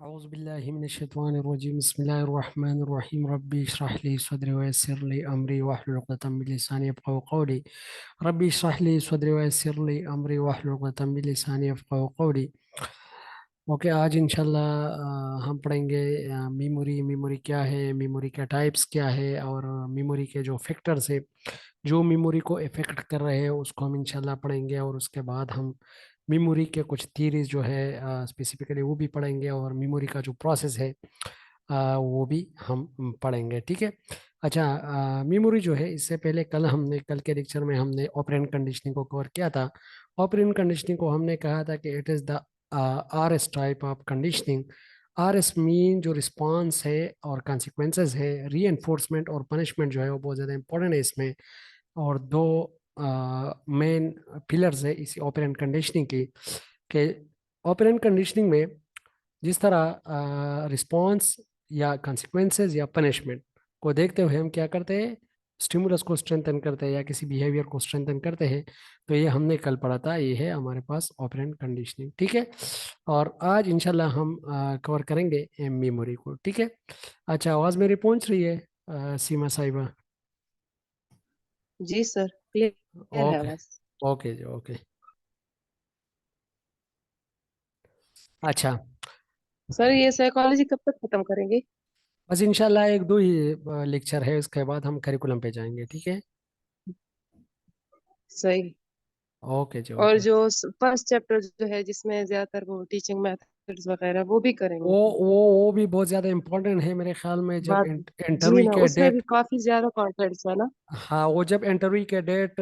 औज़ुबिल्लाहिमिनश्शैतानिर्रजीम बिस्मिल्लाहिर्रहमानिर्रहीम रब्बी इश्रह ली सदरी वयस्सिर ली अमरी वहलुल उक़दतम मिन लिसानी यफ़क़हू क़ौली रब्बी इश्रह ली सदरी वयस्सिर ली अमरी वहलुल उक़दतम मिन लिसानी यफ़क़हू क़ौली। ओके, आज इंशाल्लाह हम पढ़ेंगे मेमोरी। मेमोरी क्या है, मेमोरी के टाइप्स क्या है, और मेमोरी के जो फैक्टर्स है जो मेमोरी को इफेक्ट कर रहे हैं उसको हम इंशाल्लाह पढ़ेंगे। और उसके बाद हम मेमोरी के कुछ थीरीज जो है स्पेसिफिकली वो भी पढ़ेंगे, और मेमोरी का जो प्रोसेस है वो भी हम पढ़ेंगे। ठीक है। अच्छा, मेमोरी जो है, इससे पहले कल के लेक्चर में हमने ऑपरेंट कंडीशनिंग को कवर किया था। ऑपरेंट कंडीशनिंग को हमने कहा था कि it is the RS type of conditioning. RS mean जो रिस्पॉन्स है और कॉन्सिक्वेंसेस है, री एनफोर्समेंट और पनिशमेंट जो है वो बहुत ज़्यादा इंपॉर्टेंट है इसमें। और दो मेन पिलर्स है इसी ऑपरेंट कंडीशनिंग की, कि ऑपरेंट कंडीशनिंग में जिस तरह रिस्पॉन्स या कॉन्सिक्वेंसेस या पनिशमेंट को देखते हुए हम क्या करते हैं, स्टिमुलस को स्ट्रेंथन करते हैं या किसी बिहेवियर को स्ट्रेंथन करते हैं। तो ये हमने कल पढ़ा था, ये है हमारे पास ऑपरेंट कंडीशनिंग। ठीक है। और आज इंशाल्लाह हम कवर करेंगे मेमोरी को। ठीक है। अच्छा, आवाज़ मेरी पहुंच रही है सीमा साहिबा? जी सर, क्लियर है ओके। आवाज। ओके जी, ओके। अच्छा, सर ये साइकोलॉजी कब तक खत्म करेंगे? बस इंशाल्लाह एक दो ही लेक्चर है, उसके बाद हम करिकुलम पे जाएंगे। ठीक है। सही। ओके जी, और ओके। जो फर्स्ट चैप्टर जो है जिसमें ज्यादातर वो टीचिंग मेथड्स वगैरह वो भी करेंगे? वो भी बहुत ज़्यादा इम्पोर्टेंट है मेरे ख्याल में। जब बात। जी इंटरव्यू हाँ, के उसमें भी डेट, काफी ज्यादा कंटेंट्स है ना। हाँ, वो जब इंटरव्यू के डेट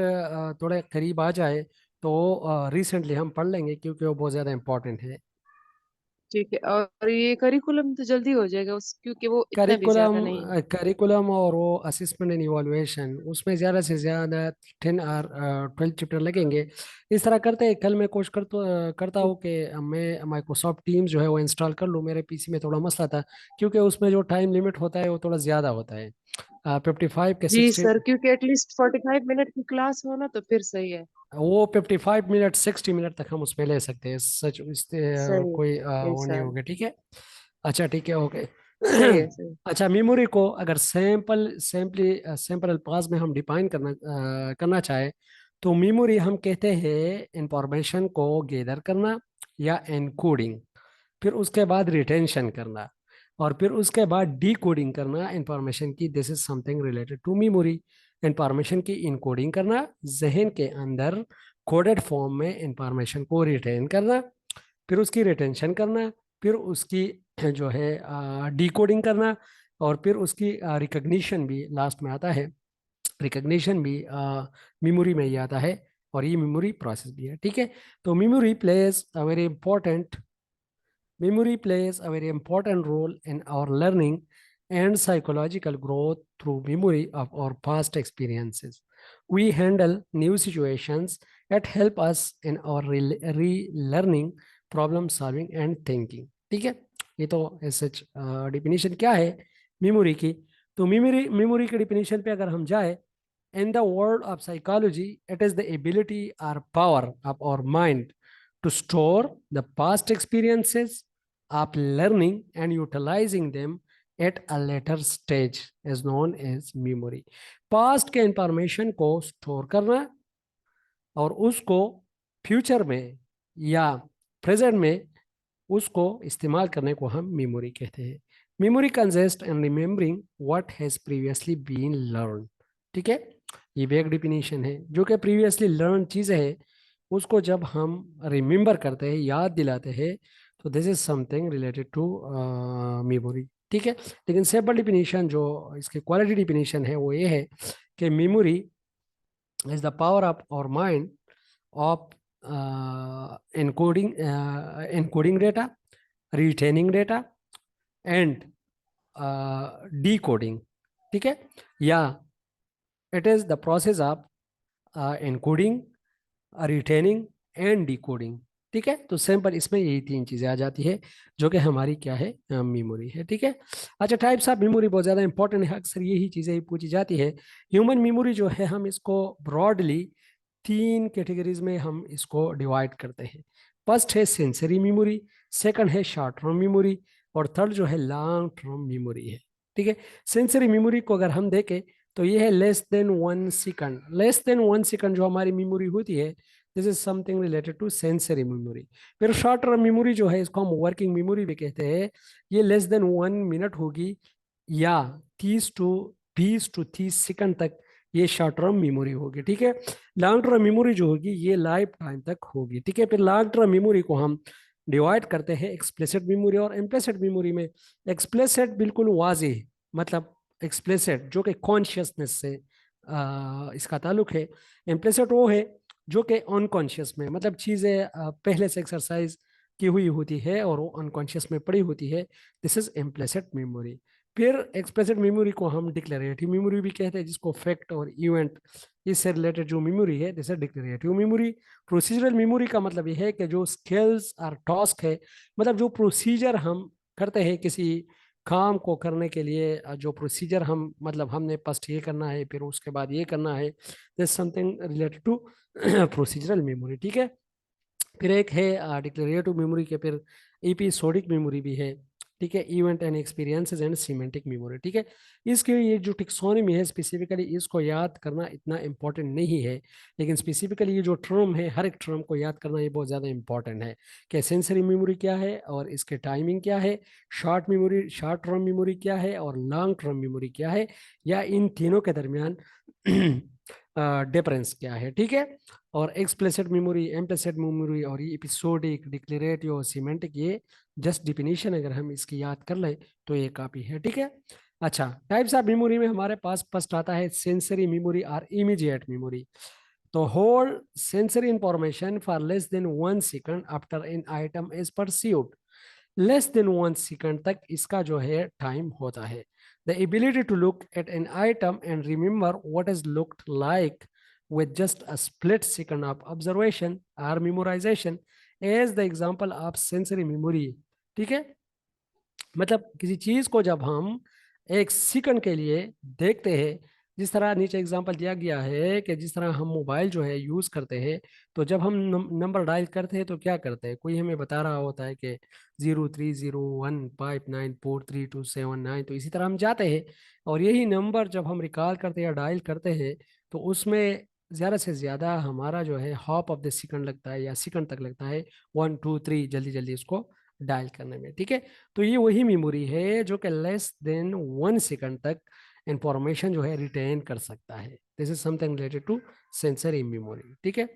थोड़े करीब आ जाए तो रिसेंटली हम पढ़ लेंगे, क्योंकि वो बहुत ज़्यादा इम्पोर्टेंट है। ठीक है, और ये करिकुलम तो जल्दी हो जाएगा उस क्योंकि वो इतना भी करिकुलम ज्यादा नहीं है। करिकुलम और वो असिस्मेंट एंड इवोल्यूशन, उसमें ज़्यादा से ज़्यादा 10 और 12 चैप्टर लगेंगे। इस तरह करते हैं, कल मैं कोशिश करता हूँ कि मैं माइक्रोसॉफ्ट टीम्स जो है वो इंस्टॉल कर लूँ। मेरे पीसी में थोड़ा मसला था, क्योंकि उसमें जो टाइम लिमिट होता है वो थोड़ा ज़्यादा होता है, 55 के जी 60। सर, क्योंकि एटलीस्ट 45 मिनट की क्लास हो ना तो फिर सही है। वो 55 मिनट 60 मिनट तक हम उसमें ले सकते हैं, सच इससे सही कोई है, वो नहीं इंशाल्लाह। होगा। ठीक है। अच्छा, ठीक है, ओके। सही है, सही। अच्छा, मेमोरी को अगर सैम्पल अल्फाज में हम डिफाइन करना चाहे, तो मेमोरी हम कहते हैं इंफॉर्मेशन को गैदर करना या एनकोडिंग, फिर उसके बाद रिटेंशन करना, और फिर उसके बाद डिकोडिंग करना इंफॉर्मेशन की। This is something related to memory. Information की इनकोडिंग करना, जहन के अंदर कोडेड फॉर्म में इंफॉर्मेशन को रिटेन करना, फिर उसकी रिटेंशन करना, फिर उसकी जो है डिकोडिंग करना, और फिर उसकी रिकग्निशन भी लास्ट में आता है। रिकग्निशन भी मेमोरी में ही आता है, और ये मेमोरी प्रोसेस भी है। ठीक है। तो memory plays a very important role in our learning and psychological growth. Through memory of our past experiences, we handle new situations that help us in our relearning, problem solving and thinking. ठीक है। ये तो सच definition क्या है memory की। तो memory की definition पे अगर हम जाए, in the world of psychology, it is the ability or power of our mind to store the past experiences of learning and utilizing them at a later stage is known as memory. Past के information को store करना और उसको future में या present में उसको इस्तेमाल करने को हम मेमोरी कहते हैं। Memory consist in remembering what has previously been learn. ठीक है। ये भी एक डिफिनीशन है, जो कि प्रीवियसली लर्न चीज़ है उसको जब हम रिमेम्बर करते हैं, याद दिलाते हैं, तो this is something related to memory. ठीक है। लेकिन सिंपल डिफिनीशन जो इसकी क्वालिटी डिफिनीशन है वो ये है कि memory is the power of our mind of encoding data, retaining data and decoding. ठीक है। या it is the process of encoding, retaining and decoding। ठीक है। तो सिंपल इसमें यही तीन चीजें आ जाती है, जो कि हमारी क्या है, मेमोरी है। ठीक है। अच्छा, टाइप्स ऑफ मेमोरी बहुत ज्यादा इंपॉर्टेंट है, अक्सर यही चीजें पूछी जाती है। ह्यूमन मेमोरी जो है, हम इसको ब्रॉडली तीन कैटेगरीज में हम इसको डिवाइड करते हैं। फर्स्ट है सेंसरी मेमोरी, सेकंड है शॉर्ट टर्म मेमोरी, और थर्ड जो है लॉन्ग टर्म मेमोरी है। ठीक है, सेंसरी मेमोरी को अगर हम देखें तो ये है less than 1 second. Less than 1 second जो हमारी मेमोरी होती है, this is something related to sensory memory. फिर शॉर्ट टर्म मेमोरी जो है, इसको हम वर्किंग मेमोरी भी कहते हैं। ये लेस देन 1 मिनट होगी, या 30 टू 30 सेकंड तक ये शॉर्ट टर्म मेमोरी होगी। ठीक है, लॉन्ग टर्म मेमोरी जो होगी ये लाइफ टाइम तक होगी। ठीक है, फिर लॉन्ग टर्म मेमोरी को हम डिवाइड करते हैं एक्सप्लिसिट मेमोरी और इम्प्लिसिट मेमोरी में। एक्सप्लिसिट बिल्कुल वाज़ेह, मतलब एक्सप्लिसिट जो कि कॉन्शियसनेस से इसका ताल्लुक है। इम्प्लिसिट वो है जो कि अनकॉन्शियस में, मतलब चीज़ें पहले से एक्सरसाइज की हुई होती है और वो अनकॉन्शियस में पड़ी होती है। This is implicit memory. फिर एक्सप्लिसिट मेमोरी को हम डिक्लेरेटिव मेमोरी भी कहते हैं, जिसको फैक्ट और इवेंट इससे रिलेटेड जो मेमोरी है, this is declarative memory. Procedural memory का मतलब ये है कि जो स्किल्स और टास्क है, मतलब जो प्रोसीजर हम करते हैं किसी काम को करने के लिए, जो प्रोसीजर हम, मतलब हमने फर्स्ट ये करना है फिर उसके बाद ये करना है, this something related to procedural memory. ठीक है, फिर एक है डिक्लेरेटिव मेमोरी के, फिर एपिसोडिक मेमोरी भी है। ठीक है, event and experiences and semantic memory. ठीक है, इसके ये जो टिक्सोनमी है स्पेसिफिकली इसको याद करना इतना इंपॉर्टेंट नहीं है, लेकिन स्पेसिफिकली ये जो टर्म है, हर एक टर्म को याद करना ये बहुत ज़्यादा इंपॉर्टेंट है कि सेंसरी मेमोरी क्या है और इसके टाइमिंग क्या है, short memory, short term memory क्या है और लॉन्ग टर्म मेमोरी क्या है, या इन तीनों के दरमियान डिफरेंस क्या है। ठीक है, और एक्सप्लिसिट मेमोरी, इम्प्लिसिट मेमोरी और ये एपिसोडिक, डिक्लेरेटिव और सिमेंटिक, ये जस्ट डिफिनीशन अगर हम इसकी याद कर लें तो ये काफ़ी है। ठीक है, अच्छा, टाइप्स ऑफ मेमोरी में हमारे पास फर्स्ट आता है सेंसरी मेमोरी और इमीडिएट मेमोरी। तो hold sensory information for less than 1 second after an item is perceived. Less than 1 second तक इसका जो है टाइम होता है। The ability to look at an item and remember what is looked like with just a split second of observation or memorization as the example of sensory memory। ठीक है, मतलब किसी चीज को जब हम एक सेकंड के लिए देखते हैं, जिस तरह नीचे एग्जांपल दिया गया है कि जिस तरह हम मोबाइल जो है यूज करते हैं, तो जब हम नंबर डायल करते हैं तो क्या करते हैं, कोई हमें बता रहा होता है कि 0301594327 तो इसी तरह हम जाते हैं, और यही नंबर जब हम रिकॉल करते हैं या डायल करते हैं, तो उसमें ज़्यादा से ज़्यादा हमारा जो है हाफ ऑफ द सेकंड लगता है या सेकंड तक लगता है, 1 2 3 जल्दी जल्दी उसको डायल करने में। ठीक है, तो ये वही मेमोरी है जो कि लेस देन 1 सेकंड तक इंफॉर्मेशन जो है रिटेन कर सकता है। This is something related to sensory memory. ठीक है,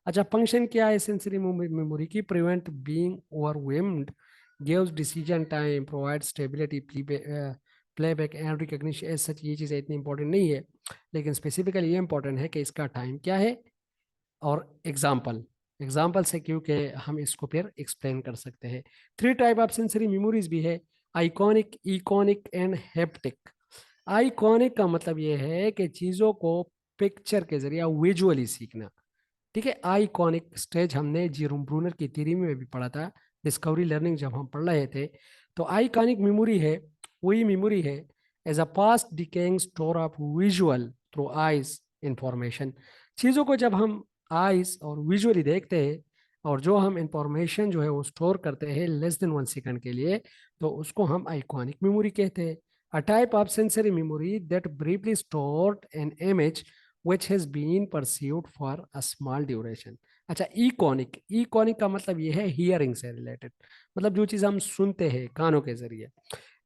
अच्छा, फंक्शन क्या है सेंसरी मेमोरी की? Prevent being overwhelmed, gives decision time, provide stability, playback and recognition. As such ये चीज़ें इतनी इंपॉर्टेंट नहीं है, लेकिन स्पेसिफिकली ये इंपॉर्टेंट है कि इसका टाइम क्या है और एग्जाम्पल, एग्जाम्पल से क्योंकि हम इसको फिर एक्सप्लेन कर सकते हैं। 3 टाइप ऑफ सेंसरी मेमोरीज भी है, आइकॉनिक, इकॉनिक एंड हैप्टिक। आइकॉनिक का मतलब ये है कि चीज़ों को पिक्चर के जरिए विजुअली सीखना। ठीक है, आइकॉनिक स्टेज हमने जेरोम ब्रूनर की थ्योरी में भी पढ़ा था, डिस्कवरी लर्निंग जब हम पढ़ रहे थे। तो आइकॉनिक मेमोरी है, वही मेमोरी है as a fast decaying store of visual through eyes information. चीज़ों को जब हम आइज और विजुअली देखते हैं, और जो हम इंफॉर्मेशन जो है वो स्टोर करते हैं लेस देन 1 सेकंड के लिए, तो उसको हम आइकॉनिक मेमोरी कहते हैं। अ type of sensory memory that briefly stored an image which has been perceived for a small duration। अच्छा, इकॉनिक, इकॉनिक का मतलब ये है हियरिंग से रिलेटेड, मतलब जो चीज़ हम सुनते हैं कानों के जरिए।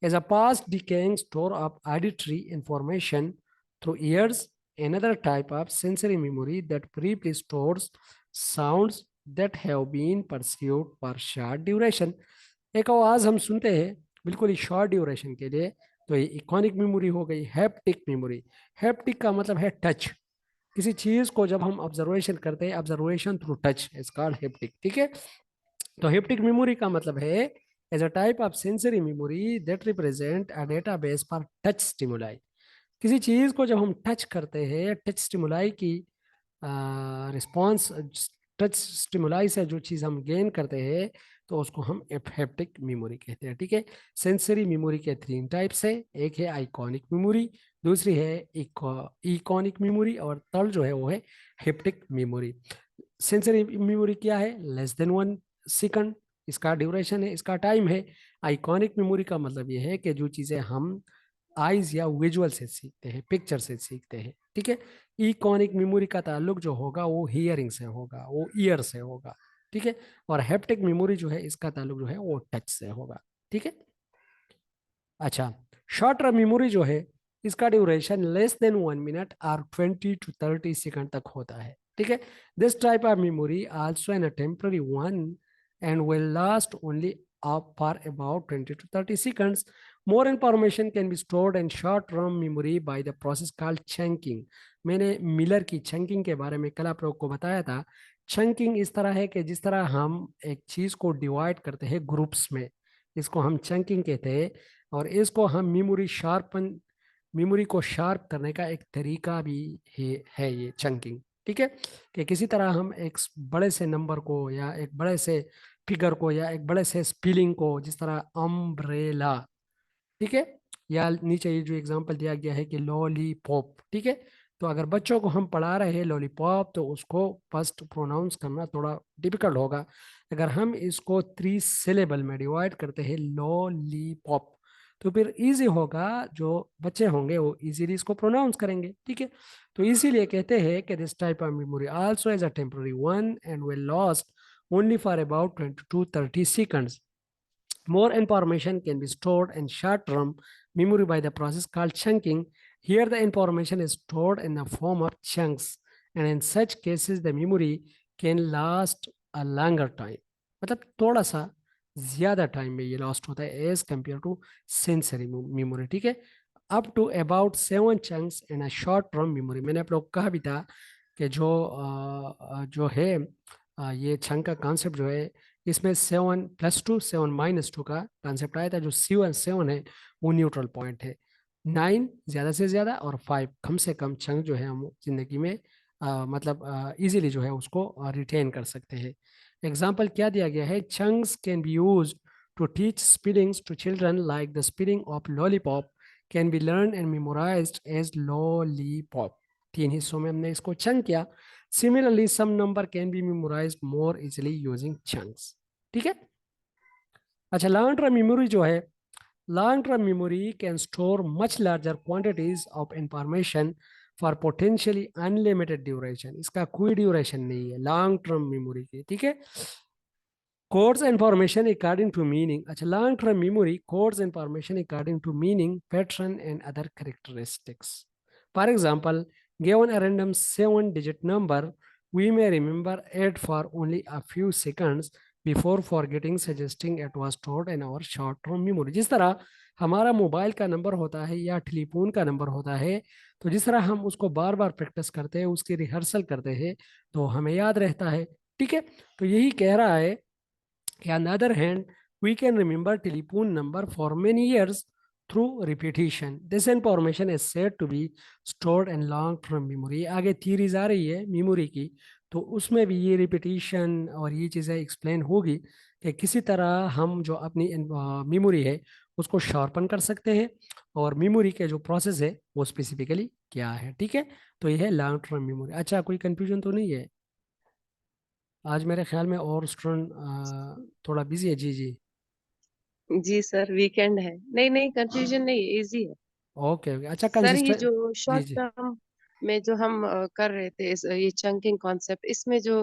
As a fast decaying store of auditory information through ears, another type of sensory memory that briefly stores sounds that have been perceived for short duration। एक आवाज़ हम सुनते हैं बिल्कुल ही शॉर्ट ड्यूरेशन के लिए, तो ये इकॉनिक मेमोरी हो गई। हैप्टिक मेमोरी, हैप्टिक का मतलब है टच, किसी चीज को जब हम ऑब्जर्वेशन करते हैं, observation through touch is called haptic. ठीक है, तो हेप्टिक मेमोरी का मतलब है as a type of sensory memory that represent a database for touch stimuli. किसी चीज को जब हम टच करते हैं, टच स्टिमुलाई की रिस्पॉन्स, टच स्टिमुलाई से जो चीज़ हम गेन करते हैं, तो उसको हम हेप्टिक मेमोरी कहते हैं। ठीक है, सेंसरी मेमोरी के 3 टाइप्स है, एक है आइकॉनिक मेमोरी, दूसरी है इकॉनिक मेमोरी, और थर्ड जो है वो है हेप्टिक मेमोरी। सेंसरी मेमोरी क्या है? लेस देन 1 सेकंड, इसका ड्यूरेशन है, इसका टाइम है। आइकॉनिक मेमोरी का मतलब ये है कि जो चीजें हम आइज या विजुअल से सीखते हैं, पिक्चर से सीखते हैं, ठीक है। इकॉनिक मेमोरी का ताल्लुक जो होगा वो हियरिंग से होगा, वो ईयर से होगा, ठीक है। और हैप्टिक मेमोरी जो है इसका ताल्लुक जो है वो टच से होगा, ठीक है। अच्छा, शॉर्ट टर्म मेमोरी जो है इसका ड्यूरेशन लेस देन 1 मिनट और 20 to 30 सेकंड तक होता है, ठीक है। This type of memory also an a temporary one and will last only up for about 20 to 30 seconds. More information can be stored in short-term memory by the process called chunking. मैंने Miller की chunking के बारे में कल आप लोगों को बताया था। चंकिंग इस तरह है कि जिस तरह हम एक चीज को डिवाइड करते हैं ग्रुप्स में, इसको हम चंकिंग कहते हैं। और इसको हम मेमोरी को शार्प करने का एक तरीका भी है ये चंकिंग, ठीक है। कि किसी तरह हम एक बड़े से नंबर को या एक बड़े से फिगर को या एक बड़े से स्पेलिंग को, जिस तरह अम्ब्रेला, ठीक है, या नीचे ये जो एग्जांपल दिया गया है कि लॉलीपॉप, ठीक है। तो अगर बच्चों को हम पढ़ा रहे हैं लॉलीपॉप तो उसको फर्स्ट प्रोनाउंस करना थोड़ा डिफिकल्ट होगा। अगर हम इसको 3 सिलेबल में डिवाइड करते हैं लॉलीपॉप, तो फिर इजी होगा, जो बच्चे होंगे वो इजीली इसको प्रोनाउंस करेंगे, ठीक है। तो इसीलिए कहते हैं कि this type of memory also as a temporary one and will lost only for about 20 to 30 seconds. More information can be stored in short-term memory by the process called chunking. Here the information is stored in the form of chunks, and in such cases the memory can last a longer time. मतलब थोड़ा सा ज्यादा time में ये lost होता है as compare to sensory memory, ठीक है। Up to about 7 chunks in a short term memory. मैंने आप लोग को कहा भी था कि जो है ये चंक का कॉन्सेप्ट जो है, इसमें 7+2 7-2 का कॉन्सेप्ट आया था। जो 7 है वो न्यूट्रल पॉइंट है। 9 ज्यादा से ज्यादा और 5 कम से कम चंक जो है हम जिंदगी में मतलब इजीली जो है उसको रिटेन कर सकते हैं। एग्जाम्पल क्या दिया गया है, chunks can be use to teach spellings to children like the spelling of lollipop can be learn and memorised as lollipop. 3 हिस्सों में हमने इसको चंक किया। Similarly some number can be memorised more easily using chunks, ठीक है। अच्छा, long term memory जो है, long term memory can store much larger quantities of information for potentially unlimited duration. इसका कोई ड्यूरेशन नहीं है लॉन्ग टर्म मेमोरी की, ठीक है। codes information according to meaning. अच्छा, long term memory codes information according to meaning, pattern and other characteristics. For example, given a random 7-digit number, we may remember it for only a few seconds before forgetting, suggesting it was stored in our short term memory. जिस तरह हमारा mobile का number होता है या telephone का number होता है, तो जिस तरह हम उसको बार बार प्रैक्टिस करते हैं, उसकी रिहर्सल करते हैं, तो हमें याद रहता है, ठीक है। तो यही कह रहा है कि on the other hand, we can remember telephone number for many years through repetition. This information is said to be stored in long-term memory. आगे theories आ रही है memory की, तो उसमें भी ये repetition और ये चीज़ें explain होगी कि किसी तरह हम जो अपनी memory है उसको sharpen कर सकते हैं, और memory के जो process है वो specifically क्या है, ठीक है। तो ये है लॉन्ग टर्म मेमोरी। अच्छा, कोई कंफ्यूजन तो नहीं है? आज मेरे ख्याल में और स्टूडेंट थोड़ा बिजी है। जी जी। जी सर, वीकेंड है। नहीं नहीं, कंफ्यूजन नहीं, इजी है। ओके ओके, अच्छा सर ये कंसिस्टेंट। जो जी शॉर्ट जी। टर्म में जो हम कर रहे थे ये चंकिंग कॉन्सेप्ट, इसमें जो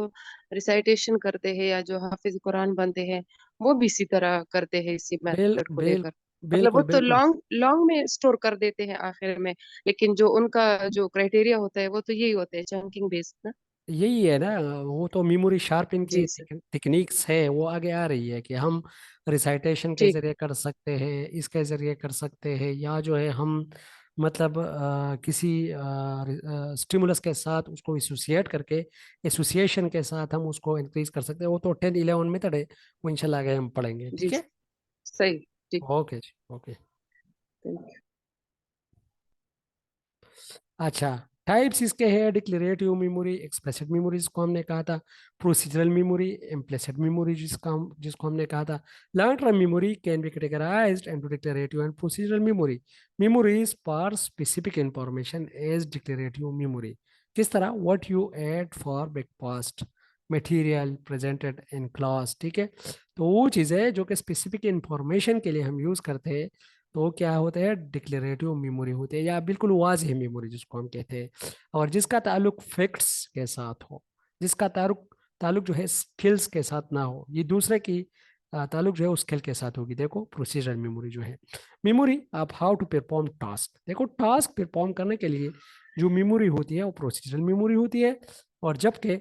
रिसाइटेशन करते हैं या जो हाफिज कुरान बनते हैं, वो भी इसी तरह करते हैं इसी बिल मेथड को बिल लेकर। मतलब वो बिल्कुल तो बिल्कुल। लॉन्ग लॉन्ग में स्टोर कर देते हैं आखिर में, लेकिन जो उनका जो क्राइटेरिया होता है वो तो यही होता है, चंकिंग बेस्ड ना। यही है ना, वो तो मेमोरी शार्पिंग की जी सर। टेक्निक्स है, वो आगे आ रही है कि हम रिसाइटेशन के ठीक। जरिए कर सकते हैं, इसके जरिए कर सकते हैं, या जो है हम मतलब किसी स्टिमुलस के साथ उसको एसोसिएट करके, एसोसिएशन के साथ हम उसको इंक्रीज कर सकते हैं। वो तो 10-11 मेथड है, वो इंशाल्लाह आगे हम पढ़ेंगे, जी ठीक है। सही। ठीक। ओके जी, ओके। अच्छा, टाइप्स इसके हैं, डिक्लेरेटिव मेमोरी, एक्सप्लिसिट मेमोरी जिसको हमने कहा था, प्रोसीजरल मेमोरी, इम्प्लिसिट मेमोरी जिसको हमने कहा था। Long term memory can be categorised into declarative and procedural memory. Memories for specific information as declarative memory. किस तरह, what you ate for breakfast, material presented in class, ठीक है। तो वो चीज़ें जो कि स्पेसिफिक इंफॉर्मेशन के लिए हम यूज़ करते हैं, तो वो क्या होते हैं, डिक्लेरेटिव मेमोरी होते हैं, या बिल्कुल वाज़ेह मेमोरी जिसको हम कहते हैं, और जिसका ताल्लुक फैक्ट्स के साथ हो, जिसका ताल्लुक ताल्लुक जो है स्किल्स के साथ ना हो, ये दूसरे की ताल्लुक जो है उस स्किल के साथ होगी। देखो प्रोसीजरल मेमोरी जो है, मेमोरी आप हाउ टू परफॉर्म टास्क, देखो टास्क परफॉर्म करने के लिए जो मेमोरी होती है वो प्रोसीजरल मेमोरी होती है, और जबकि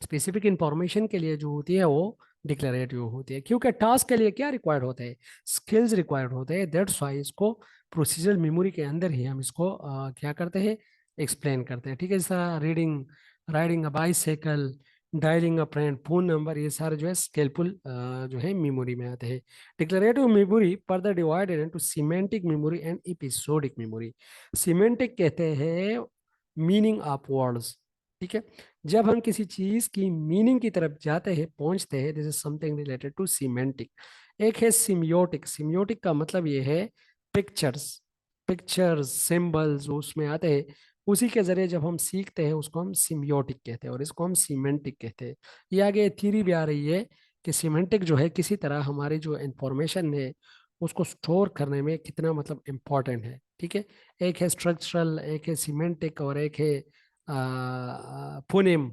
स्पेसिफिक इंफॉर्मेशन के लिए जो होती है वो डिक्लेरेटिव होती है, क्योंकि टास्क के लिए क्या रिक्वायर्ड होता है, स्किल्स रिक्वायर्ड होते हैं, दैट्स वाई इसको प्रोसीजरल मेमोरी के अंदर ही हम इसको क्या करते हैं, एक्सप्लेन करते हैं, ठीक है। जैसा reading, riding a bicycle, dialing a friend, phone number, ये सारे जो है स्केलफुल जो है मेमोरी में आते हैं। Declarative memory further divided into semantic memory and episodic memory. Semantic कहते हैं मीनिंग ऑफ वर्ड्स, ठीक है। जब हम किसी चीज की मीनिंग की तरफ जाते हैं, पहुंचते हैं, this is something related to semantic. एक है सिमियोटिक, सिमियोटिक का मतलब ये है पिक्चर्स, पिक्चर्स सिंबल्स उसमें आते हैं, उसी के जरिए जब हम सीखते हैं उसको हम सिमियोटिक कहते हैं, और इसको हम सीमेंटिक कहते हैं। ये आगे थ्योरी भी आ रही है कि सीमेंटिक जो है किसी तरह हमारी जो इंफॉर्मेशन है उसको स्टोर करने में कितना मतलब इम्पोर्टेंट है, ठीक है। एक है स्ट्रक्चरल, एक है सीमेंटिक, और एक है फोनेम,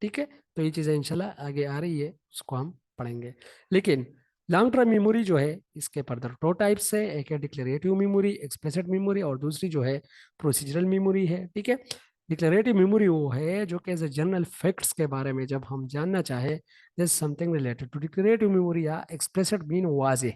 ठीक है। तो ये चीज़ें इंशाल्लाह आगे आ रही है, उसको हम पढ़ेंगे। लेकिन लॉन्ग टर्म मेमोरी जो है इसके फर्दर दो टाइप्स है, एक है डिक्लेरेटिव मेमोरी, एक्सप्लिसिट मेमोरी, और दूसरी जो है प्रोसीजरल मेमोरी है, ठीक है। डिक्लेरेटिव मेमोरी वो है जो कि एज ए जनरल फैक्ट्स के बारे में जब हम जानना चाहे, this something related to declarative memory, या एक्सप्लिसिट मीन वाजे।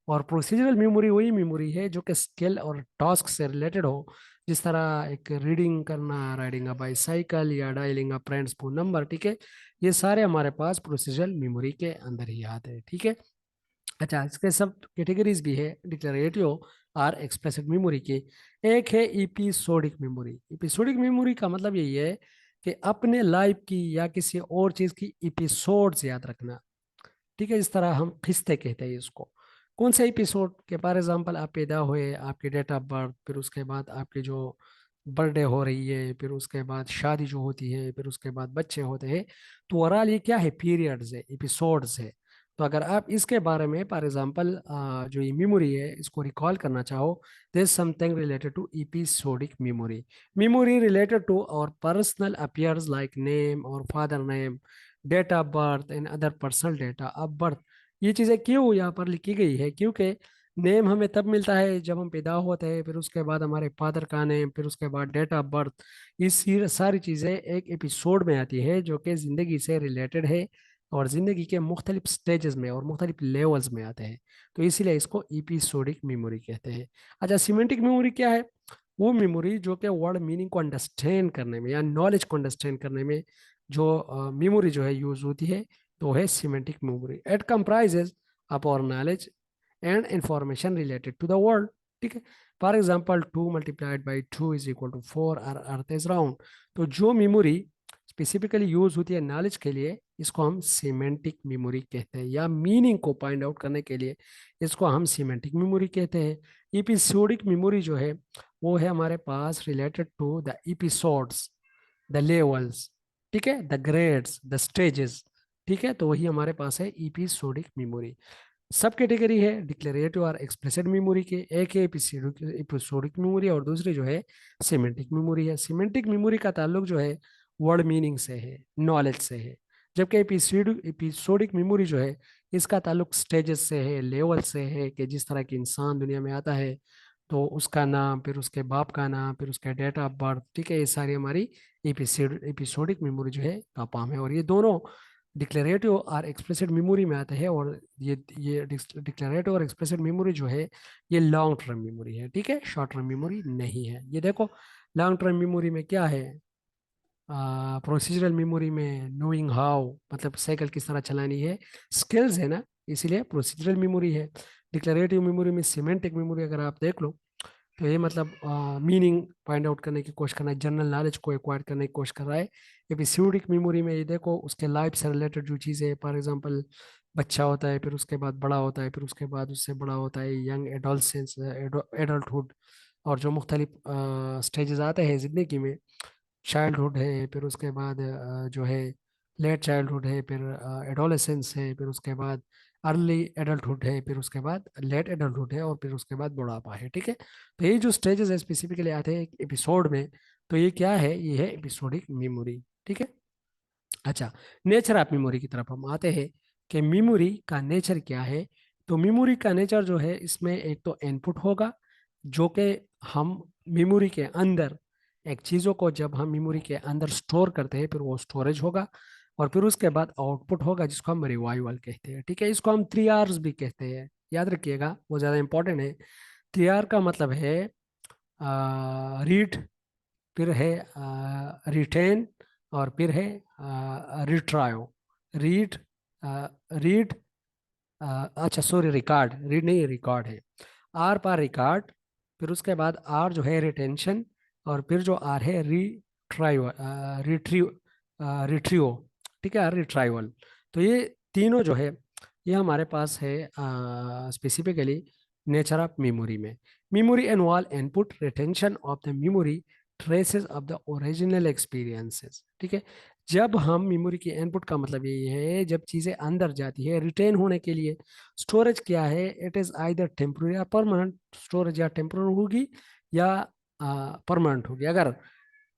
और प्रोसीजरल मेमोरी वही मेमोरी है जो कि स्किल और टास्क से रिलेटेड हो, जिस तरह एक रीडिंग करना, राइडिंग अ बाईसाइकिल, या डायलिंग अ फ्रेंड्स फोन नंबर, ठीक है। ये सारे हमारे पास प्रोसीजरल मेमोरी के अंदर ही आते हैं, ठीक है। अच्छा, इसके सब कैटेगरीज भी है डिक्लेरेटिव और एक्सप्रेसिव मेमोरी की। एक है एपिसोडिक मेमोरी। एपिसोडिक मेमोरी का मतलब यही है कि अपने लाइफ की या किसी और चीज की एपिसोड्स याद रखना, ठीक है। इस तरह हम किस्ते कहते हैं इसको। कौन से एपिसोड के, फॉर एग्जांपल आप पैदा हुए, आपके डेट ऑफ बर्थ, फिर उसके बाद आपकी जो बर्थडे हो रही है, फिर उसके बाद शादी जो होती है, फिर उसके बाद बच्चे होते हैं, तो ओवरऑल ये क्या है, पीरियड्स है, एपिसोड्स है। तो अगर आप इसके बारे में फॉर एग्जांपल जो ये मेमोरी है इसको रिकॉल करना चाहो, this something related to episodic memory. Memory related to और पर्सनल अफेयर्स लाइक नेम और father name, date of birth and other personal data of birth. ये चीज़ें क्यों यहाँ पर लिखी गई है, क्योंकि नेम हमें तब मिलता है जब हम पैदा होते हैं, फिर उसके बाद हमारे फादर का नेम, फिर उसके बाद डेट ऑफ बर्थ। ये सारी चीज़ें एक एपिसोड में आती है जो कि ज़िंदगी से रिलेटेड है, और ज़िंदगी के मुख्तलिफ स्टेजेस में और मुख्तलिफ लेवल्स में आते हैं। तो इसीलिए इसको एपिसोडिक मेमोरी कहते हैं। अच्छा, सिमेंटिक मेमोरी क्या है, वो मेमोरी जो कि वर्ड मीनिंग को अंडरस्टैंड करने में या नॉलेज को अंडरस्टैंड करने में जो मेमोरी जो है यूज होती है, तो है semantic memory. It comprises up और knowledge and information related to the world, ठीक है। फॉर एग्जाम्पल 2 × 2 = 4 और अर्थ इज राउंड। तो जो मेमोरी स्पेसिफिकली यूज होती है नॉलेज के लिए, इसको हम सिमेंटिक मेमोरी कहते हैं, या मीनिंग को फाइंड आउट करने के लिए इसको हम सिमेंटिक मेमोरी कहते हैं। एपिसोडिक मेमोरी जो है वो है हमारे पास related to the episodes, the levels, ठीक है, द ग्रेड्स, द स्टेजेस, ठीक है। तो वही हमारे पास है एपिसोडिक मेमोरी। सब कैटेगरी है डिक्लेरेटिव और एक्सप्लिसिट मेमोरी के। एक है एपिसोडिक मेमोरी, और दूसरी जो है सिमेंटिक मेमोरी है। सिमेंटिक मेमोरी का ताल्लुक जो है वर्ड मीनिंग से है, नॉलेज से है, जबकि एपिसोडिक मेमोरी जो है इसका ताल्लुक स्टेजेस से है, लेवल से है, कि जिस तरह की इंसान दुनिया में आता है तो उसका नाम, फिर उसके बाप का नाम, फिर उसका डेट ऑफ बर्थ, ठीक है। ये सारी हमारी एपिसोडिक मेमोरी जो है का काम है, और ये दोनों डिक्लेरेटिव और एक्सप्लिसिट मेमोरी में आते हैं। और ये डिक्लेरेटिव और एक्सप्लिसिट मेमोरी जो है ये लॉन्ग टर्म मेमोरी है, ठीक है, शॉर्ट टर्म मेमोरी नहीं है। ये देखो लॉन्ग टर्म मेमोरी में क्या है, प्रोसीजरल मेमोरी में नोइंग हाउ, मतलब साइकिल किस तरह चलानी है, स्किल्स है ना, इसीलिए प्रोसीजरल मेमोरी है। डिक्लेरेटिव मेमोरी में सिमेंटिक मेमोरी अगर आप देख लो, तो ये मतलब मीनिंग फाइंड आउट करने की कोशिश करना है, जनरल नॉलेज को एक्वायर करने की कोशिश कर रहा है। एपिसोडिक मेमोरी में ये देखो उसके लाइफ से रिलेटेड जो चीज़ें है, फॉर एग्जांपल बच्चा होता है, फिर उसके बाद बड़ा होता है, फिर उसके बाद उससे बड़ा होता है यंग एडोलसेंस, एडल्टहुड, और जो मुख्तलिफ स्टेजेस आते हैं ज़िंदगी में, चाइल्डहुड है, फिर उसके बाद जो है लेट चाइल्डहुड है, फिर एडोलेसेंस है, फिर उसके बाद अर्ली एडल्टहुड है, फिर उसके बाद लेट एडल्टहुड है, और फिर उसके बाद बुढ़ापा है। ठीक है, तो ये जो स्टेजेस है स्पेसिफिकली आते हैं एक एपिसोड में, तो ये क्या है, ये है एपिसोडिक मेमोरी। ठीक है। अच्छा, नेचर ऑफ मेमोरी की तरफ हम आते हैं कि मेमोरी का नेचर क्या है। तो मेमोरी का नेचर जो है, इसमें एक तो इनपुट होगा, जो कि हम मेमोरी के अंदर एक चीज़ों को जब हम मेमोरी के अंदर स्टोर करते हैं, फिर वो स्टोरेज होगा। और फिर उसके बाद आउटपुट होगा, जिसको हम रिवाइवल कहते हैं। ठीक है, इसको हम 3 R's भी कहते हैं, याद रखिएगा, वो ज़्यादा इंपॉर्टेंट है। 3 R का मतलब है रीड, फिर है रिटेन, और फिर है रिट्रायो। रीड, रीड, अच्छा सॉरी, रिकॉर्ड, रीड नहीं, रिकॉर्ड है। आर पर रिकॉर्ड, फिर उसके बाद आर जो है रिटेंशन, और फिर जो आर है रिट्राइव, रिट्रीव, रिट्रीओ। ठीक है, रिट्राइवल। तो ये तीनों जो है, ये हमारे पास है स्पेसिफिकली नेचर ऑफ मेमोरी में। Memory involve input, retention of the memory, traces of the original experiences. ठीक है, जब हम मेमोरी की इनपुट का मतलब ये है, जब चीज़ें अंदर जाती है रिटेन होने के लिए। स्टोरेज क्या है, इट इज़ आइदर टेम्पोररी या परमानेंट। स्टोरेज या टेम्पोररी होगी या परमानेंट होगी। अगर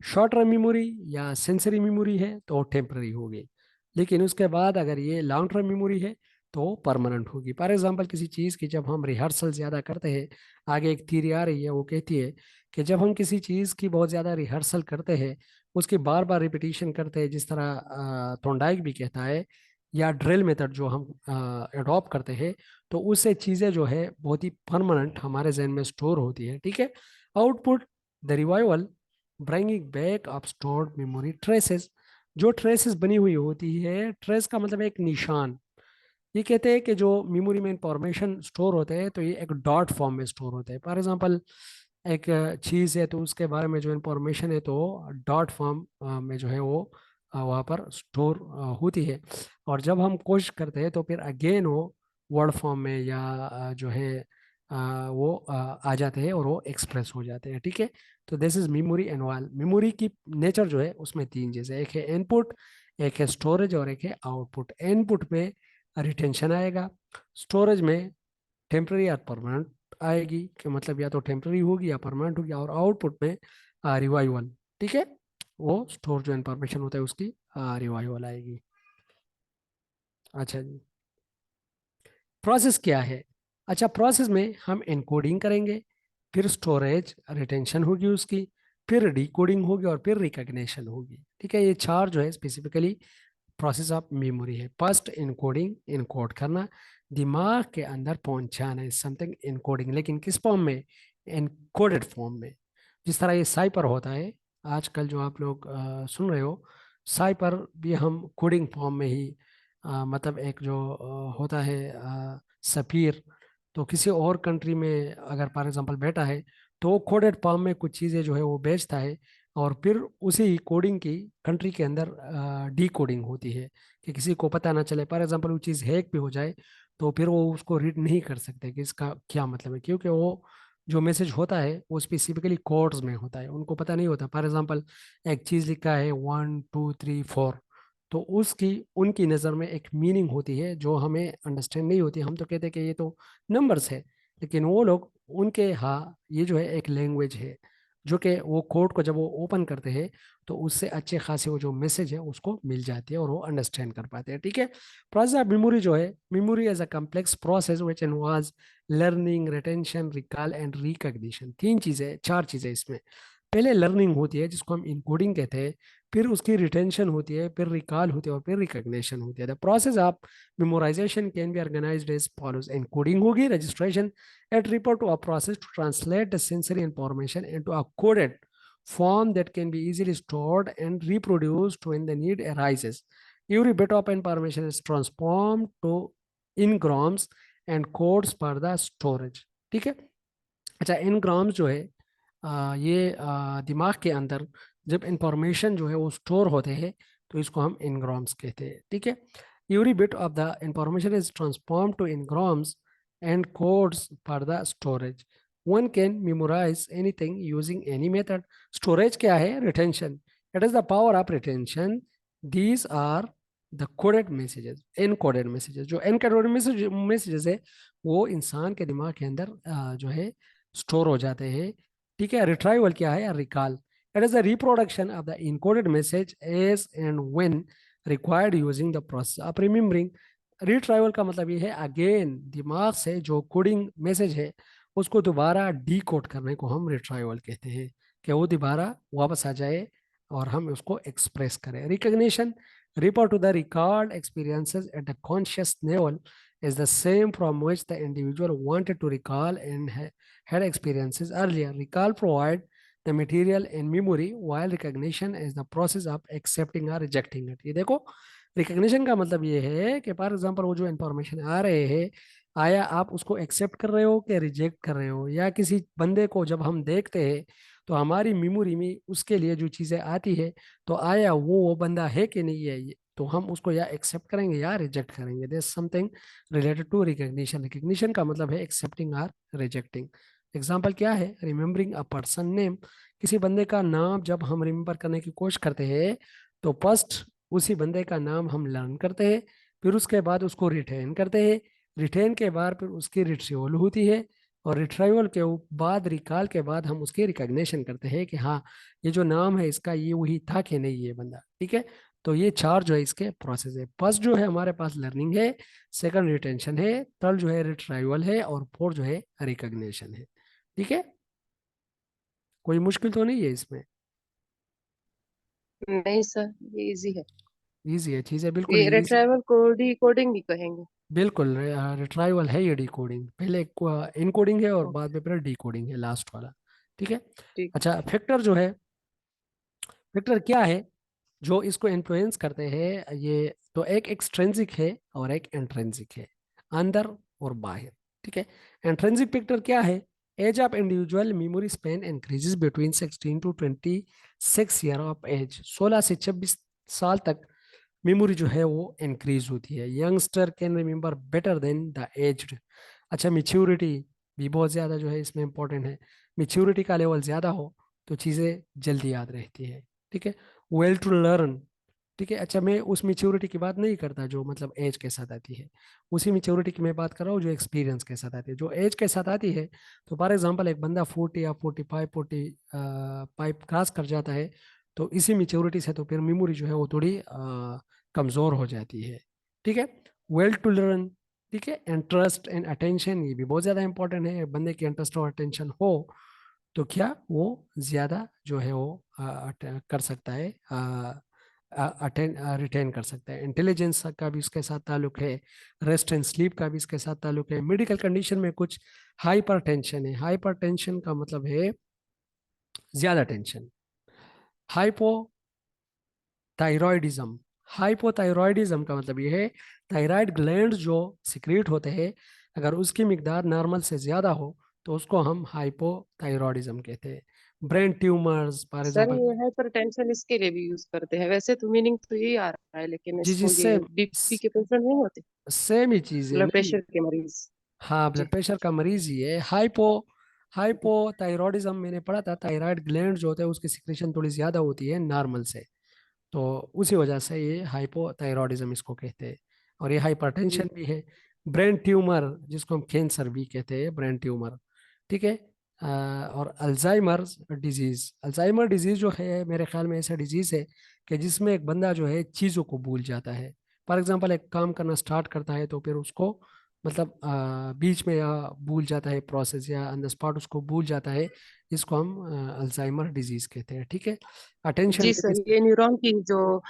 शॉर्ट टर्म मेमोरी या सेंसरी मेमोरी है तो टेम्पररी होगी, लेकिन उसके बाद अगर ये लॉन्ग टर्म मेमोरी है तो परमानेंट होगी। फॉर एग्जांपल, किसी चीज़ की जब हम रिहर्सल ज़्यादा करते हैं, आगे एक थ्योरी आ रही है, वो कहती है कि जब हम किसी चीज़ की बहुत ज़्यादा रिहर्सल करते हैं, उसकी बार बार रिपीटिशन करते हैं, जिस तरह थोंडाइक भी कहता है, या ड्रिल मेथड जो हम अडॉप्ट करते हैं, तो उससे चीज़ें जो है बहुत ही परमानेंट हमारे जहन में स्टोर होती है। ठीक है। Output, the revival, bringing back of stored memory traces. जो ट्रेसेस बनी हुई होती है, ट्रेस का मतलब एक निशान। ये कहते हैं कि जो मेमोरी में इंफॉर्मेशन स्टोर होते हैं, तो ये एक डॉट फॉर्म में स्टोर होते हैं। फॉर एग्जांपल, एक चीज़ है, तो उसके बारे में जो इंफॉर्मेशन है, तो डॉट फॉर्म में जो है वो वहाँ पर स्टोर होती है। और जब हम कोशिश करते हैं, तो फिर अगेन वो वर्ड फॉर्म में या जो है वो आ जाते हैं, और वो एक्सप्रेस हो जाते हैं। ठीक है, तो this is memory involve. Memory की नेचर जो है, उसमें तीन चीज़ें, एक है इनपुट, एक है स्टोरेज, और एक है आउटपुट। इनपुट में रिटेंशन आएगा, स्टोरेज में टेम्पररी या परमानेंट आएगी, कि मतलब या तो टेम्पररी होगी या परमानेंट होगी, और आउटपुट में रिवाइवल। ठीक है, वो स्टोर जो इंफॉर्मेशन होता है उसकी रिवाइवल आएगी। अच्छा जी, प्रोसेस क्या है। अच्छा, प्रोसेस में हम एनकोडिंग करेंगे, फिर स्टोरेज रिटेंशन होगी उसकी, फिर डिकोडिंग होगी, और फिर रिकग्निशन होगी। ठीक है, ये चार जो है स्पेसिफिकली प्रोसेस ऑफ मेमोरी है। फर्स्ट इनकोडिंग, इनकोड करना, दिमाग के अंदर पहुंचाना है समथिंग, इनकोडिंग, लेकिन किस फॉर्म में, इनकोडेड फॉर्म में। जिस तरह ये साइपर होता है, आजकल जो आप लोग सुन रहे हो, साइपर भी हम कोडिंग फॉर्म में ही मतलब एक जो होता है सफीर, तो किसी और कंट्री में अगर फॉर एग्जांपल बैठा है, तो वो कोडेड फॉर्म में कुछ चीज़ें जो है वो बेचता है, और फिर उसी कोडिंग की कंट्री के अंदर डी कोडिंग होती है, कि किसी को पता ना चले। फॉर एग्जांपल, वो चीज़ हैक भी हो जाए, तो फिर वो उसको रीड नहीं कर सकते कि इसका क्या मतलब है, क्योंकि वो जो मैसेज होता है वो स्पेसिफिकली कोड्स में होता है, उनको पता नहीं होता। फॉर एग्जांपल, एक चीज़ लिखा है 1 2 3 4, तो उसकी उनकी नज़र में एक मीनिंग होती है जो हमें अंडरस्टैंड नहीं होती। हम तो कहते हैं कि ये तो नंबर्स है, लेकिन वो लोग, उनके हाँ, ये जो है एक लैंग्वेज है, जो कि वो कोड को जब वो ओपन करते हैं, तो उससे अच्छे खासे वो जो मैसेज है उसको मिल जाती है, और वो अंडरस्टैंड कर पाते हैं। ठीक है, प्रोसेस ऑफ मेमोरी जो है, memory as a complex process which involves learning, retention, recall and recognition. तीन चीज़ें, चार चीज़ें इसमें। पहले लर्निंग होती है, जिसको हम इनकोडिंग कहते हैं, फिर उसकी रिटेंशन होती है, फिर रिकॉल होती है, और फिर रिकॉग्निशन होती है। The process of memorisation can be organised as follows. Encoding होगी, registration, it refer to a process to translate the sensory information into a coded form that can be easily stored and reproduced when the need arises. Every bit of information is transformed to engrams and codes for the storage. ठीक है। अच्छा, engrams जो है ये दिमाग के अंदर जब इंफॉर्मेशन जो है वो स्टोर होते हैं, तो इसको हम engrams कहते हैं। ठीक है, every bit of the information is transformed to engrams and codes for the storage. One can memorize anything using any method. Storage क्या है, retention, it is the power of retention. These are the coded messages, encoded messages. जो encoded messages है वो इंसान के दिमाग के अंदर जो है स्टोर हो जाते हैं। ठीक है। रिट्राइवल क्या है, या recall, it is the reproduction of the encoded message as and when required using the process of remembering. Retrieval का मतलब ये है अगेन दिमाग से जो कोडिंग मैसेज है उसको दोबारा डी कोड करने को हम रिट्राइवल कहते हैं, कि वो दोबारा वापस आ जाए और हम उसको एक्सप्रेस करें। Recognition refer to the recalled experiences at the conscious level is the same from which the individual wanted to recall and had experiences earlier. Recall provide the material in memory while recognition is the process of accepting or rejecting it. ये देखो, recognition का मतलब ये है कि for example वो जो information आ रहे हैं, आया आप उसको एक्सेप्ट कर रहे हो कि रिजेक्ट कर रहे हो। या किसी बंदे को जब हम देखते हैं तो हमारी मेमोरी में उसके लिए जो चीज़ें आती है, तो आया वो बंदा है कि नहीं है, तो हम उसको या एक्सेप्ट करेंगे या रिजेक्ट करेंगे। This something related to recognition. Recognition का मतलब है एक्सेप्टिंग और रिजेक्टिंग। एग्जाम्पल क्या है, रिमेम्बरिंग अ पर्सन नेम। किसी बंदे का नाम जब हम रिमेम्बर करने की कोशिश करते हैं तो फर्स्ट उसी बंदे का नाम हम लर्न करते हैं, फिर उसके बाद उसको रिटेन करते हैं, रिटेन के बाद फिर उसकी रिट्रीवल होती है, और रिट्राइवल के बाद रिकॉल के बाद हम उसकी रिकग्निशन करते हैं कि हाँ ये जो नाम है इसका ये वही था कि नहीं ये बंदा। ठीक है। तो ये चार जो है इसके प्रोसेस है। फर्स्ट जो है हमारे पास लर्निंग है, सेकंड रिटेंशन है, थर्ड जो है रिट्राइवल है, और फोर्थ जो है रिकग्निशन है। ठीक है। कोई मुश्किल तो नहीं है इसमें? नहीं सर, ये इजी है। इजी है, चीज़ें बिल्कुल ये इजी। रिट्राइवल को डिकोडिंग भी कहेंगे। बिल्कुल, रिट्राइवल है ये डिकोडिंग, पहले इनकोडिंग है और ओके, बाद में फिर डिकोडिंग है लास्ट वाला। ठीक है। ठीक। अच्छा, फैक्टर जो है, फैक्टर क्या है जो इसको इन्फ्लुएंस करते हैं? ये तो एक एक्सट्रिंसिक है और एक इंट्रिंसिक है, अंदर और बाहर। ठीक है। इंट्रिंसिक फैक्टर क्या है? Age of individual memory span increases between 16 to 26 year of age. 16 से 26 साल तक मेमोरी जो है वो इंक्रीज होती है। Youngster can remember better than the aged. अच्छा, मेच्योरिटी भी बहुत ज़्यादा जो है इसमें इंपॉर्टेंट है। मेच्योरिटी का लेवल ज़्यादा हो तो चीज़ें जल्दी याद रहती है। ठीक है। Well to learn. ठीक है। अच्छा, मैं उस मेच्योरिटी की बात नहीं करता जो मतलब एज के साथ आती है, उसी मेच्योरिटी की मैं बात कर रहा हूँ जो एक्सपीरियंस के साथ आती है। जो एज के साथ आती है, तो फॉर एग्जांपल एक बंदा 40 या 45 क्रॉस कर जाता है, तो इसी मेच्योरिटी से तो फिर मेमोरी जो है वो थोड़ी कमज़ोर हो जाती है। ठीक है। Well to learn. ठीक है। इंटरेस्ट एंड अटेंशन, ये भी बहुत ज़्यादा इंपॉर्टेंट है। बंदे की इंटरेस्ट और अटेंशन हो तो क्या वो ज़्यादा जो है वो कर सकता है, रिटेन कर सकता है। इंटेलिजेंस का भी इसके साथ ताल्लुक है, रेस्ट एंड स्लीप का भी इसके साथ ताल्लुक है। मेडिकल कंडीशन में कुछ हाइपर टेंशन है। हाइपर टेंशन का मतलब है ज़्यादा टेंशन। Hypo thyroidism. हाइपोथायराइडिज्म का मतलब ये है थायराइड ग्लैंड जो सिक्रीट होते हैं, अगर उसकी मिकदार नॉर्मल से ज़्यादा हो तो उसको हम हाइपोथायराइडिज्म कहते हैं। Brain tumours for sir example. ये हाइपरटेंशन इसके लिए भी यूज करते हैं, वैसे तो मीनिंग तो यही आ रहा है, लेकिन जी जी, इसको ये सेम बीपी के पेशेंट नहीं होते, सेम ही चीज़ है ब्लड नहीं। प्रेशर के मरीज। हाँ, जी। ब्लड प्रेशर का मरीज ही है। हाइपोथायराइडिज्म मैंने पढ़ा था, थायराइड ग्लैंड जो होते हैं उसकी सिक्रेशन थोड़ी ज़्यादा होती है नॉर्मल से, तो उसी वजह से ये हाइपोथायरॉयडिज्म इसको कहते हैं। और ये हाइपरटेंशन जी। भी है। ब्रेन ट्यूमर जिसको हम कैंसर भी कहते हैं, ब्रेन ट्यूमर। ठीक है। और अल्जाइमर डिजीज। अल्जाइमर डिजीज जो है मेरे ख्याल में ऐसा डिजीज है कि जिसमें एक बंदा जो है चीज़ों को भूल जाता है। फॉर एग्जांपल एक काम करना स्टार्ट करता है तो फिर उसको मतलब बीच में या भूल जाता है प्रोसेस, या ऑन द स्पॉट उसको भूल जाता है। इसको हम अल्जाइमर डिजीज कहते हैं। ठीक है। अटेंशन जी सर, ये न्यूरॉन की जो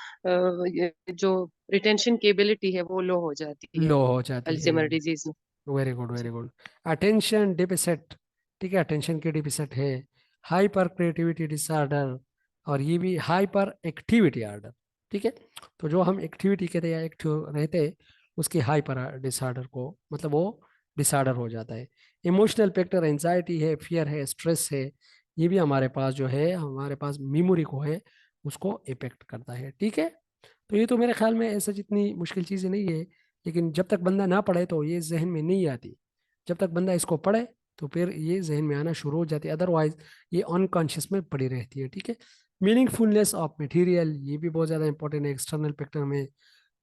ये जो रिटेंशन की एबिलिटी है वो लो हो जाती है लो हो जाती है। अल्जाइमर डिजीज में। वेरी गुड, वेरी जी। गुड। Attention deficit. ठीक है, अटेंशन की डिफिसिट है। हाइपर क्रिएटिविटी डिसऑर्डर, और ये भी हाइपर एक्टिविटी ऑर्डर। ठीक है। तो जो हम एक्टिविटी कहते हैं या एक्टिव रहते हैं उसकी हाइपर डिसऑर्डर को मतलब वो डिसऑर्डर हो जाता है। इमोशनल फैक्टर एंजाइटी है, फियर है, स्ट्रेस है, ये भी हमारे पास जो है हमारे पास मेमोरी को है उसको इफेक्ट करता है। ठीक है। तो ये तो मेरे ख्याल में ऐसा जितनी मुश्किल चीज़ें नहीं है, लेकिन जब तक बंदा ना पढ़े तो ये जहन में नहीं आती। जब तक बंदा इसको पढ़े तो फिर ये जहन में आना शुरू हो जाती है, अदरवाइज ये अनकॉन्शियस में पड़ी रहती है। ठीक है। मीनिंगफुलनेस ऑफ मटेरियल, ये भी बहुत ज़्यादा इंपॉर्टेंट है एक्सटर्नल फैक्टर में।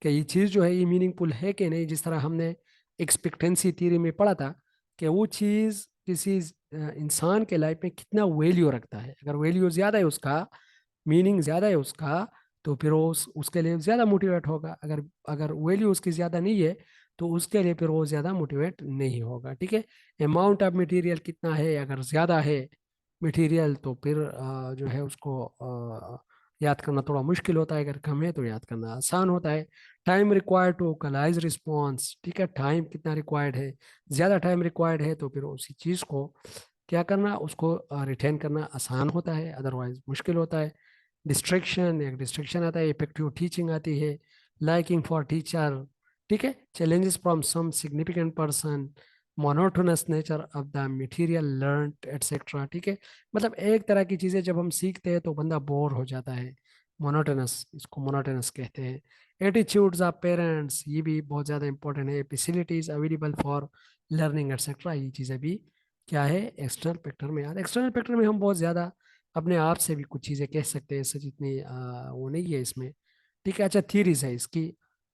कि ये चीज़ जो है ये मीनिंगफुल है कि नहीं। जिस तरह हमने एक्सपेक्टेंसी थ्योरी में पढ़ा था कि वो चीज़ किसी इंसान के लाइफ में कितना वैल्यू रखता है। अगर वैल्यू ज़्यादा है उसका, मीनिंग ज़्यादा है उसका, तो फिर वो उसके लिए ज़्यादा मोटिवेट होगा। अगर अगर वैल्यू उसकी ज़्यादा नहीं है तो उसके लिए फिर वो ज़्यादा मोटिवेट नहीं होगा। ठीक है। अमाउंट ऑफ मटेरियल कितना है, अगर ज़्यादा है मटेरियल तो फिर जो है उसको याद करना थोड़ा मुश्किल होता है। अगर कम है तो याद करना आसान होता है। Time required to vocalise response, ठीक है, टाइम कितना रिक्वायर्ड है। ज़्यादा टाइम रिक्वायर्ड है तो फिर उसी चीज़ को क्या करना, उसको रिटेन करना आसान होता है, अदरवाइज मुश्किल होता है। डिस्ट्रैक्शन, एक डिस्ट्रैक्शन आता है, इफेक्टिव टीचिंग आती है, लाइकिंग फॉर टीचर, ठीक है, challenges from some significant person, monotonous nature of the material learn etcetera. ठीक है, मतलब एक तरह की चीजें जब हम सीखते हैं तो बंदा बोर हो जाता है। मोनोटोनस, इसको मोनोटोनस कहते हैं। एटीट्यूड्स ऑफ पेरेंट्स, ये भी बहुत ज्यादा इंपॉर्टेंट है। Facilities available for learning etcetera, ये चीजें भी क्या है, एक्सटर्नल फैक्टर में। याद, एक्सटर्नल फैक्टर में हम बहुत ज्यादा अपने आप से भी कुछ चीजें कह सकते हैं, सच इतनी वो नहीं है इसमें। ठीक है। अच्छा, थीरीज है इसकी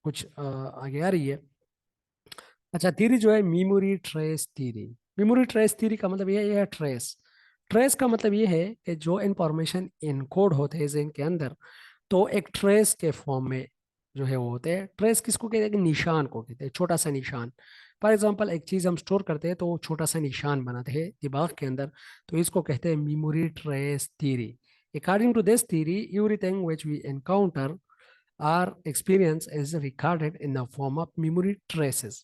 कुछ आगे आ रही है। अच्छा, थ्योरी जो है memory trace theory. Memory trace theory का मतलब ये है ट्रेस। ट्रेस का मतलब ये है कि जो इंफॉर्मेशन इनकोड होते हैं जिन के अंदर, तो एक ट्रेस के फॉर्म में जो है वो होते हैं। ट्रेस किसको कहते हैं, कि निशान को कहते हैं, छोटा सा निशान। फॉर एग्जांपल, एक चीज हम स्टोर करते हैं तो वो छोटा सा निशान बनाते हैं दिमाग के अंदर, तो इसको कहते हैं memory trace theory. According to this theory, everything which we encounter our experience is recorded in the form of memory traces.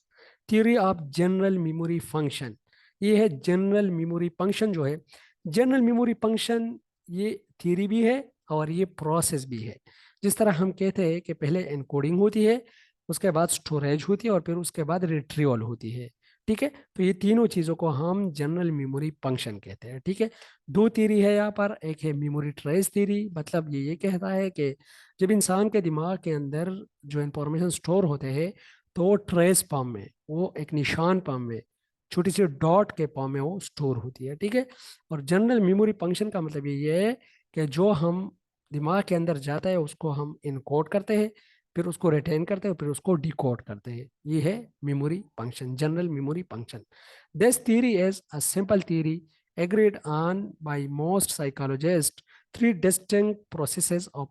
Theory of general memory function, ये है जनरल मेमोरी फंक्शन जो है। जनरल मेमोरी फंक्शन ये theory भी है और ये process भी है। जिस तरह हम कहते हैं कि पहले एनकोडिंग होती है, उसके बाद स्टोरेज होती है और फिर उसके बाद रिट्रीवल होती है। ठीक है, तो ये तीनों चीजों को हम जनरल मेमोरी फंक्शन कहते हैं। ठीक है, दो थ्योरी है यहाँ पर। एक है मेमोरी ट्रेस थ्योरी, मतलब ये कहता है कि जब इंसान के दिमाग के अंदर जो इंफॉर्मेशन स्टोर होते हैं तो वो ट्रेस फॉर्म में, वो एक निशान फॉर्म में, छोटी सी डॉट के फॉर्म में वो स्टोर होती है। ठीक है, और जनरल मेमोरी फंक्शन का मतलब ये है कि जो हम दिमाग के अंदर जाता है उसको हम इनकोड करते हैं, फिर उसको रिटेन करते हैं, फिर उसको डिकोड करते हैं। ये है memory function, general memory function. This theory is a simple theory agreed on by most psychologists. Three distinct processes of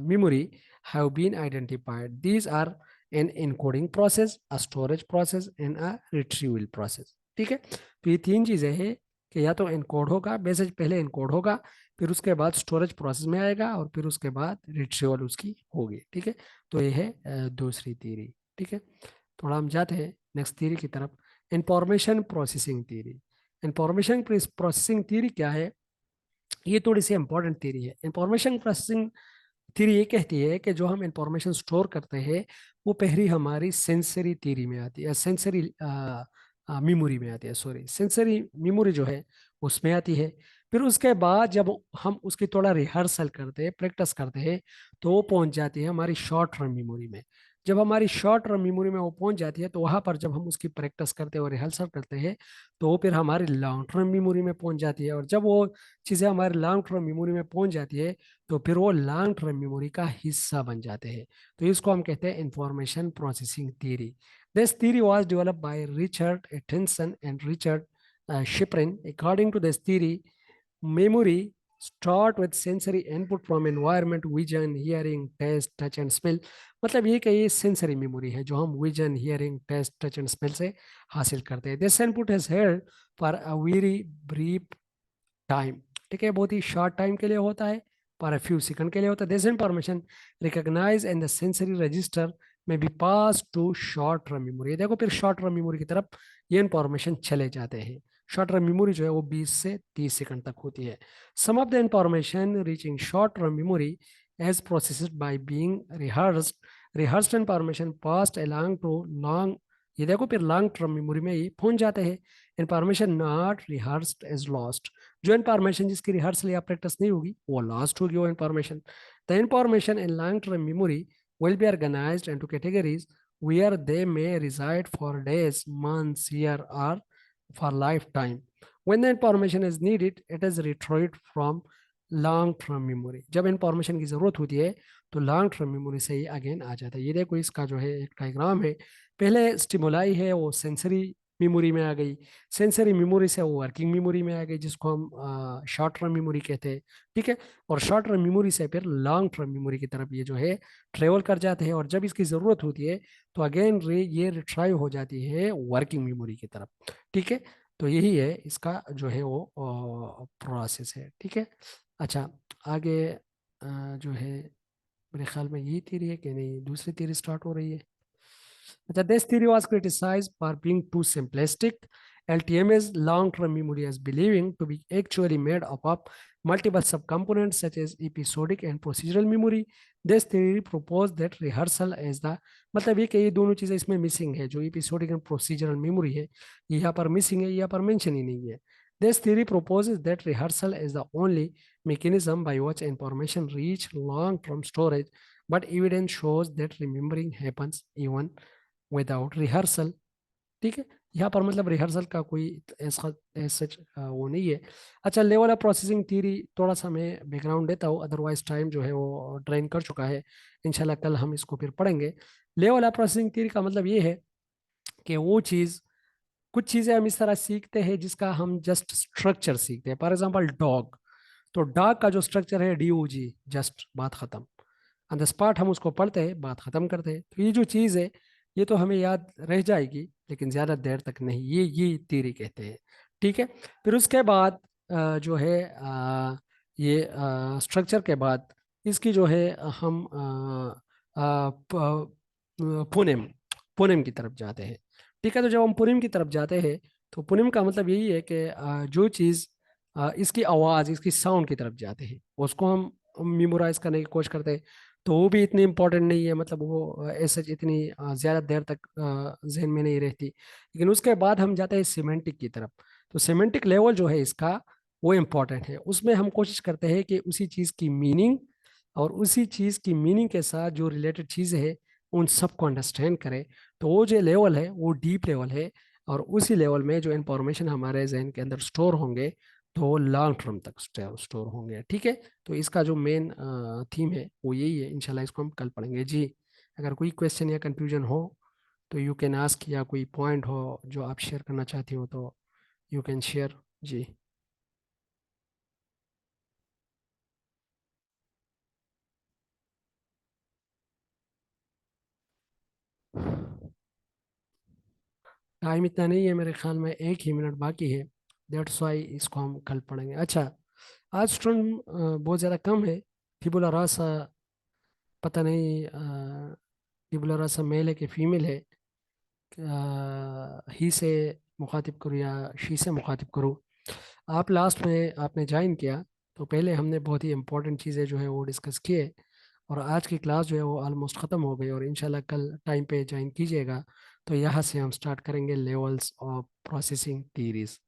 memory have been identified. These are an encoding process, a storage process, and a retrieval process. ठीक है, तो ये तीन चीजें हैं कि या तो एनकोड होगा, मैसेज पहले एनकोड होगा, फिर उसके बाद स्टोरेज प्रोसेस में आएगा और फिर उसके बाद रिट्रीवल उसकी होगी। ठीक है, तो ये है दूसरी थ्योरी। ठीक है, थोड़ा हम जाते हैं नेक्स्ट थ्योरी की तरफ, information processing theory. Information processing theory क्या है, ये थोड़ी सी इंपॉर्टेंट थ्योरी है। इंफॉर्मेशन प्रोसेसिंग थ्योरी ये कहती है कि जो हम इंफॉर्मेशन स्टोर करते हैं वो पहली हमारी सेंसरी थ्योरी में आती है, सेंसरी मेमोरी में आती है, सॉरी, सेंसरी मेमोरी जो है उसमें आती है। फिर उसके बाद जब हम उसकी थोड़ा रिहर्सल करते हैं, प्रैक्टिस करते हैं, तो वो पहुंच जाती है हमारी शॉर्ट टर्म मेमोरी में। जब हमारी शॉर्ट टर्म मेमोरी में वो पहुंच जाती है तो वहां पर जब हम उसकी प्रैक्टिस करते हैं और रिहर्सल करते हैं तो वो फिर हमारी लॉन्ग टर्म मेमोरी में पहुंच जाती है। और जब वो चीज़ें हमारी लॉन्ग टर्म मेमोरी में पहुंच जाती है तो फिर वो लॉन्ग टर्म मेमोरी का हिस्सा बन जाते हैं। तो इसको हम कहते हैं information processing theory. This theory was developed by Richard Atkinson and Richard Shiffrin. According to this theory, memory start with sensory input from environment, vision, hearing, taste, touch and smell। मतलब ये कि ये सेंसरी मेमोरी है जो हम vision, hearing, taste, touch and smell से हासिल करते हैं। This input has held for a very brief time. ठीक है, बहुत ही शॉर्ट टाइम के लिए होता है, पर अ फ्यू सेकंड के लिए होता है। This information recognise in the sensory register में be pass to short term memory. देखो, फिर शॉर्ट टर्म मेमोरी की तरफ ये इंफॉर्मेशन चले जाते हैं। शॉर्ट टर्म मेमोरी जो है वो 20 से 30 सेकंड तक होती है। Some of the information reaching short term memory is processed by being rehearsed, rehearsed information passed along to long, ये देखो फिर लॉन्ग टर्म मेमोरी में ये पहुंच जाते हैं। Information not rehearsed is lost, जो इंफॉर्मेशन जिसकी रिहर्सल या प्रैक्टिस नहीं होगी वो लॉस्ट होगी वो information. The information in long term memory will be organised into categories where they may reside for days, months, year, or for lifetime. When the information is needed, it is retrieved from long term memory. जब information की जरूरत होती है तो long term memory से ही again आ जाता है। ये देखो इसका जो है एक डायग्राम है, पहले स्टिमुलाई है वो सेंसरी मेमोरी में आ गई, सेंसरी मेमोरी से वो वर्किंग मेमोरी में आ गई जिसको हम शॉर्ट टर्म मेमोरी कहते हैं, ठीक है। और शॉर्ट टर्म मेमोरी से फिर लॉन्ग टर्म मेमोरी की तरफ ये जो है ट्रेवल कर जाते हैं, और जब इसकी ज़रूरत होती है तो अगेन ये रिट्राइव हो जाती है वर्किंग मेमोरी की तरफ, ठीक है। तो यही है इसका जो है वो प्रोसेस है, ठीक है। अच्छा, आगे जो है मेरे ख्याल में यही थ्योरी है कि नहीं दूसरी थ्योरी स्टार्ट हो रही है। अच्छा, this theory was criticized for being too simplistic. LTM's long-term memory is believing to be actually made up of multiple subcomponents such as episodic and procedural memory. This theory proposed that rehearsal as the मतलब ये कि ये दोनों चीज़ें इसमें missing है, जो episodic and procedural memory है ये यहाँ पर मिसिंग है, ये यहाँ पर मेंशन ही नहीं है। This theory proposes that rehearsal is the only mechanism by which information reach long-term storage, but evidence shows that remembering happens even without rehearsal, ठीक है। यहाँ पर मतलब रिहर्सल का कोई ऐसा सच वो नहीं है। अच्छा, लेवल ऑफ प्रोसेसिंग थ्योरी थोड़ा सा मैं बैकग्राउंड देता हूँ, अदरवाइज टाइम जो है वो ड्रेन कर चुका है। इंशाल्लाह कल हम इसको फिर पढ़ेंगे। लेवल ऑफ प्रोसेसिंग थ्योरी का मतलब ये है कि वो चीज़, कुछ चीज़ें हम इस तरह सीखते हैं जिसका हम जस्ट स्ट्रक्चर सीखते हैं। फॉर एग्जाम्पल डॉग, तो डॉग का जो स्ट्रक्चर है DOG, जस्ट बात खत्म, ऑन द स्पॉट हम उसको पढ़ते हैं, बात खत्म करते हैं। तो ये जो चीज़ है ये तो हमें याद रह जाएगी लेकिन ज़्यादा देर तक नहीं, ये थ्योरी कहते हैं, ठीक है। फिर उसके बाद जो है ये स्ट्रक्चर के बाद इसकी जो है हम पुनेम पुनेम की तरफ जाते हैं, ठीक है। तो जब हम पुनेम की तरफ जाते हैं तो पुनेम का मतलब यही है कि जो चीज़ इसकी आवाज़, इसकी साउंड की तरफ जाते हैं उसको हम मेमोराइज करने की कोशिश करते हैं। तो वो भी इतनी इम्पोर्टेंट नहीं है, मतलब वो ऐसे इतनी ज़्यादा देर तक जहन में नहीं रहती। लेकिन उसके बाद हम जाते हैं सिमेंटिक की तरफ। तो सिमेंटिक लेवल जो है इसका वो इम्पोर्टेंट है, उसमें हम कोशिश करते हैं कि उसी चीज़ की मीनिंग और उसी चीज़ की मीनिंग के साथ जो रिलेटेड चीज़ें हैं उन सबको अंडरस्टैंड करें। तो वो जो लेवल है वो डीप लेवल है, और उसी लेवल में जो इंफॉर्मेशन हमारे जहन के अंदर स्टोर होंगे तो वो लॉन्ग टर्म तक स्टोर होंगे, ठीक है। तो इसका जो मेन थीम है वो यही है, इंशाल्लाह इसको हम कल पढ़ेंगे जी। अगर कोई क्वेश्चन या कंफ्यूजन हो तो यू कैन आस्क, या कोई पॉइंट हो जो आप शेयर करना चाहते हो तो यू कैन शेयर जी। टाइम इतना नहीं है, मेरे ख्याल में 1 ही मिनट बाकी है, दैट्स वाई इसको हम कल पढ़ेंगे। अच्छा, आज स्टूडेंट बहुत ज़्यादा कम है। टिबुला रासा, पता नहीं टिबुला रासा मेल है कि फीमेल है, ही से मुखातिब करूँ या शी से मुखातिब करूँ। आप लास्ट में आपने ज्वाइन किया तो पहले हमने बहुत ही इंपॉर्टेंट चीज़ें जो है वो डिस्कस किए, और आज की क्लास जो है वो ऑलमोस्ट ख़त्म हो गई, और इंशाल्लाह कल टाइम पे ज्वाइन कीजिएगा। तो यहाँ से हम स्टार्ट करेंगे लेवल्स ऑफ प्रोसेसिंग थीरीज।